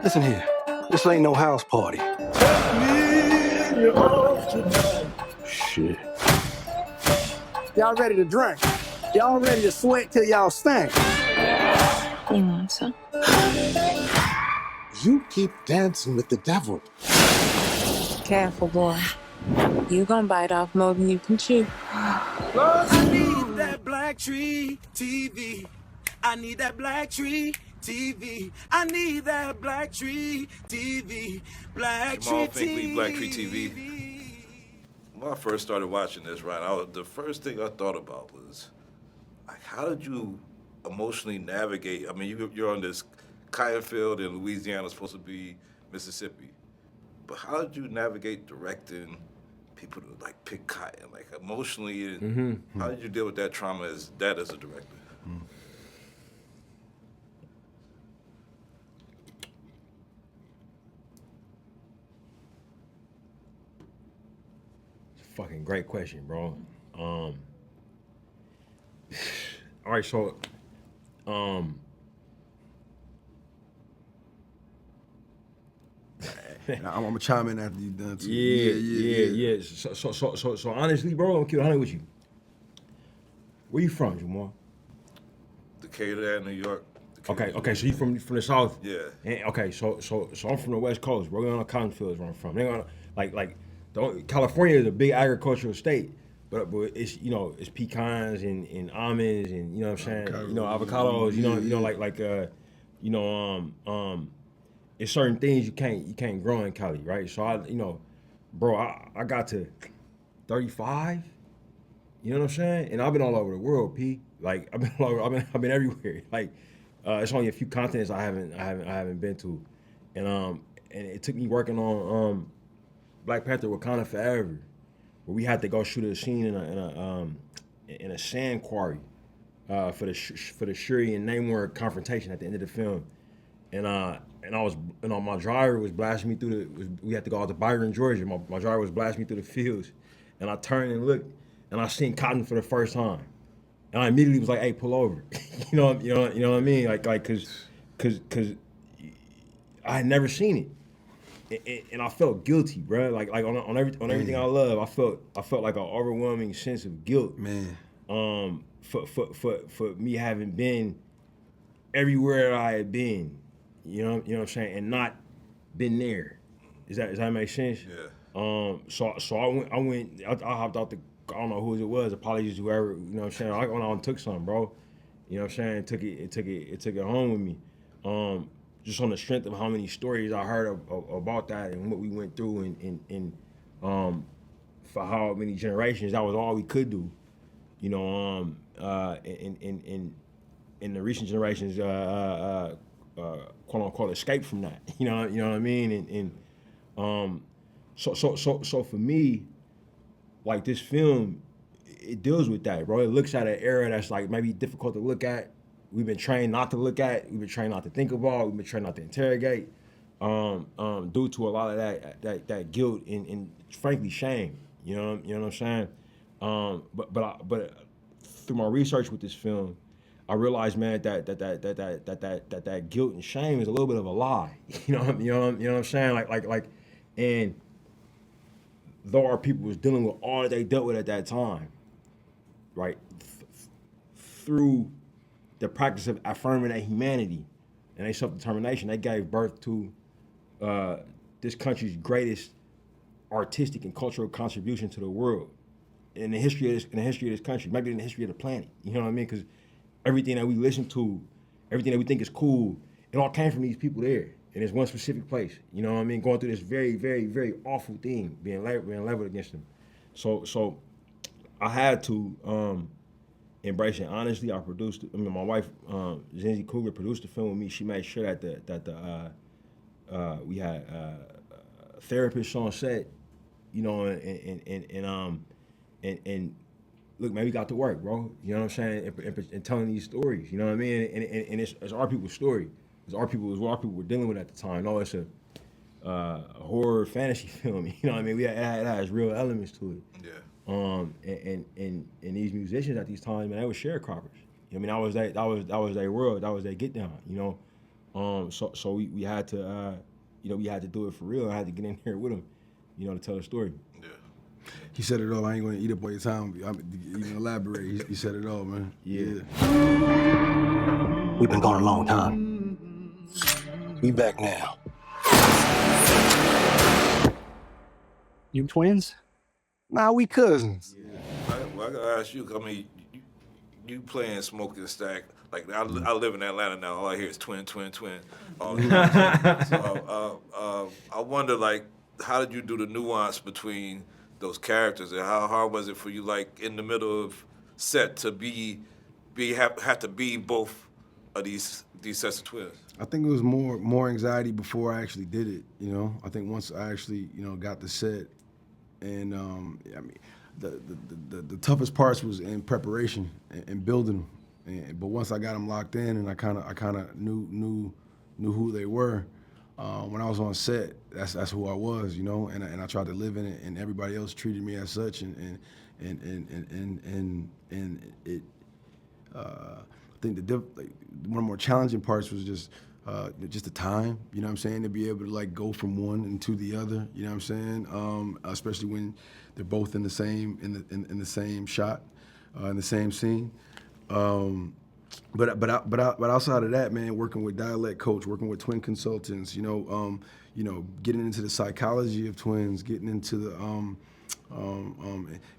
Listen here, this ain't no house party. Shit. Y'all ready to drink? Y'all ready to sweat till y'all stink? You want some? You keep dancing with the devil. Careful, boy. You gonna bite off more than you can chew. I need that BlackTree TV. I need that BlackTree TV. I need that BlackTree TV. Jamaal Finkley, BlackTree TV. When I first started watching this, Ryan, the first thing I thought about was, like, how did you emotionally navigate? I mean, you're on this cotton field in Louisiana, supposed to be Mississippi, but how did you navigate directing people to like pick cotton, like emotionally? And how did you deal with that trauma as a director? Fucking great question, bro. All right, so I'm gonna chime in after you done too. Yeah. So honestly, bro, I'm keep it 100 with you. Where you from, Jamaal? Decatur, New York. Okay, so you from the South? Yeah. And, okay, so I'm from the West Coast, bro. We're on the cotton fields where I'm from. They're California is a big agricultural state, but it's it's pecans and almonds and you know what I'm saying, avocados, it's certain things you can't grow in Cali, right? So I got to 35, you know what I'm saying, and I've been all over the world, P. Like I've been everywhere. Like it's only a few continents I haven't been to, and it took me working on Black Panther Wakanda Forever, where we had to go shoot a scene in a sand quarry for the Shuri and Namor confrontation at the end of the film, and I was my driver was blasting me through we had to go out to Byron, Georgia. My driver was blasting me through the fields, and I turned and looked, and I seen cotton for the first time, and I immediately was like, "Hey, pull over," you know what I mean, like cause I had never seen it. And I felt guilty, bro. Like on everything I love, I felt like an overwhelming sense of guilt, man. For me having been everywhere I had been, you know what I'm saying, and not been there. Does that make sense? Yeah. So I went. I hopped out the. I don't know who it was. Apologies, whoever. You know what I'm saying. I went out and took something, bro. You know what I'm saying. Took it home with me. Just on the strength of how many stories I heard about that and what we went through and for how many generations, that was all we could do, in the recent generations, quote unquote, escape from that, you know what I mean, so for me, like this film, it deals with that, bro. It looks at an era that's like maybe difficult to look at. We've been trained not to look at. We've been trained not to think about. We've been trained not to interrogate, due to a lot of that guilt and frankly shame. You know what I'm saying? But through my research with this film, I realized, man, that guilt and shame is a little bit of a lie. You know what I'm saying? Like, and though our people was dealing with all that they dealt with at that time, right? Through the practice of affirming their humanity and their self-determination, they gave birth to this country's greatest artistic and cultural contribution to the world in the history of this country, maybe in the history of the planet. You know what I mean? Because everything that we listen to, everything that we think is cool, it all came from these people there in this one specific place. You know what I mean? Going through this very, very, very awful thing being leveled against them. So I had to embrace it honestly. My wife, Ryan Coogler, produced the film with me. She made sure that we had therapists on set, and look, man, we got to work, bro. You know what I'm saying? And telling these stories, you know what I mean? And it's our people's story. It's what our people were dealing with at the time. No, it's a horror fantasy film. You know what I mean? It has real elements to it. Yeah. And these musicians at these times, man, they were sharecroppers. I mean, that was their world. That was their get down. So we had to, we had to do it for real. I had to get in there with him, to tell the story. Yeah. He said it all. I ain't gonna eat up all your time. You can elaborate. He said it all, man. Yeah. We've been gone a long time. We back now. You twins? Nah, we cousins. Well, I gotta ask you. I mean, you playing Smoking Stack? Like I live in Atlanta now. All I hear is twin. All the time. So I wonder, like, how did you do the nuance between those characters, and how hard was it for you, like, in the middle of set to have to be both of these sets of twins? I think it was more anxiety before I actually did it. I think once I actually got the set, and I mean, the toughest parts was in preparation and building them. But once I got them locked in, and I kind of knew who they were, when I was on set, that's who I was, and I tried to live in it, and everybody else treated me as such, and it. I think one of the more challenging parts was just the time, you know what I'm saying, to be able to like go from one into the other, you know what I'm saying, especially when they're both in the same in the same shot, in the same scene. But outside of that, man, working with dialect coach, working with twin consultants, getting into the psychology of twins, getting into the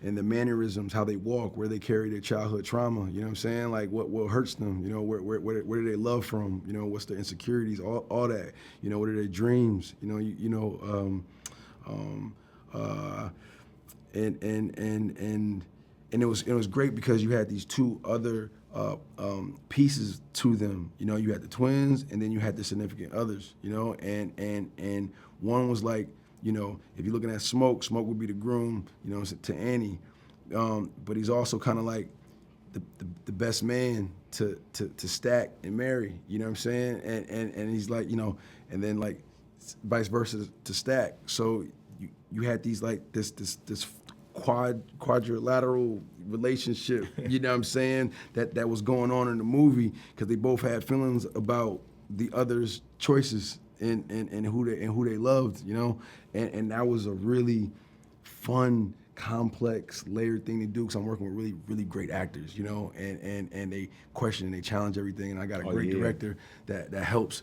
and the mannerisms, how they walk, where they carry their childhood trauma, you know what I'm saying? Like what hurts them, where do they love from, what's their insecurities, all that, what are their dreams, and it was great because you had these two other pieces to them. You had the twins, and then you had the significant others. And one was like, if you're looking at Smoke would be the groom, to Annie, but he's also kind of like the best man to Stack and Mary. You know what I'm saying? And he's like, and then like vice versa to Stack. So you had these like this quadrilateral relationship, you know what I'm saying, that was going on in the movie, because they both had feelings about the other's choices and who they loved, and that was a really fun, complex, layered thing to do, because I'm working with really, really great actors, and they question and they challenge everything, and I got a great director that helps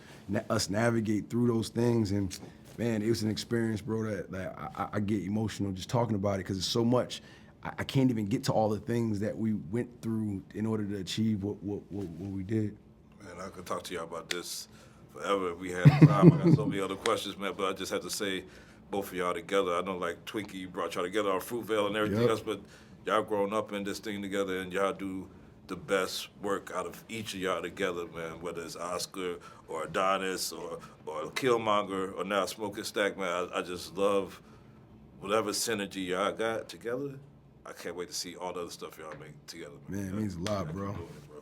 us navigate through those things. And man, it was an experience, bro, that I get emotional just talking about it, because it's so much. I can't even get to all the things that we went through in order to achieve what we did. Man, I could talk to y'all about this forever if we had time. I got so many other questions, man, but I just had to say, both of y'all together, I know like Twinkie brought y'all together on Fruitvale and everything else, but y'all grown up in this thing together, and y'all do the best work out of each of y'all together, man, whether it's Oscar or Adonis or Killmonger or now Smoking Stack, man. I just love whatever synergy y'all got together. I can't wait to see all the other stuff y'all make together. Man, it means a lot, bro.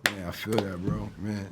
Man, I feel that, bro. Man,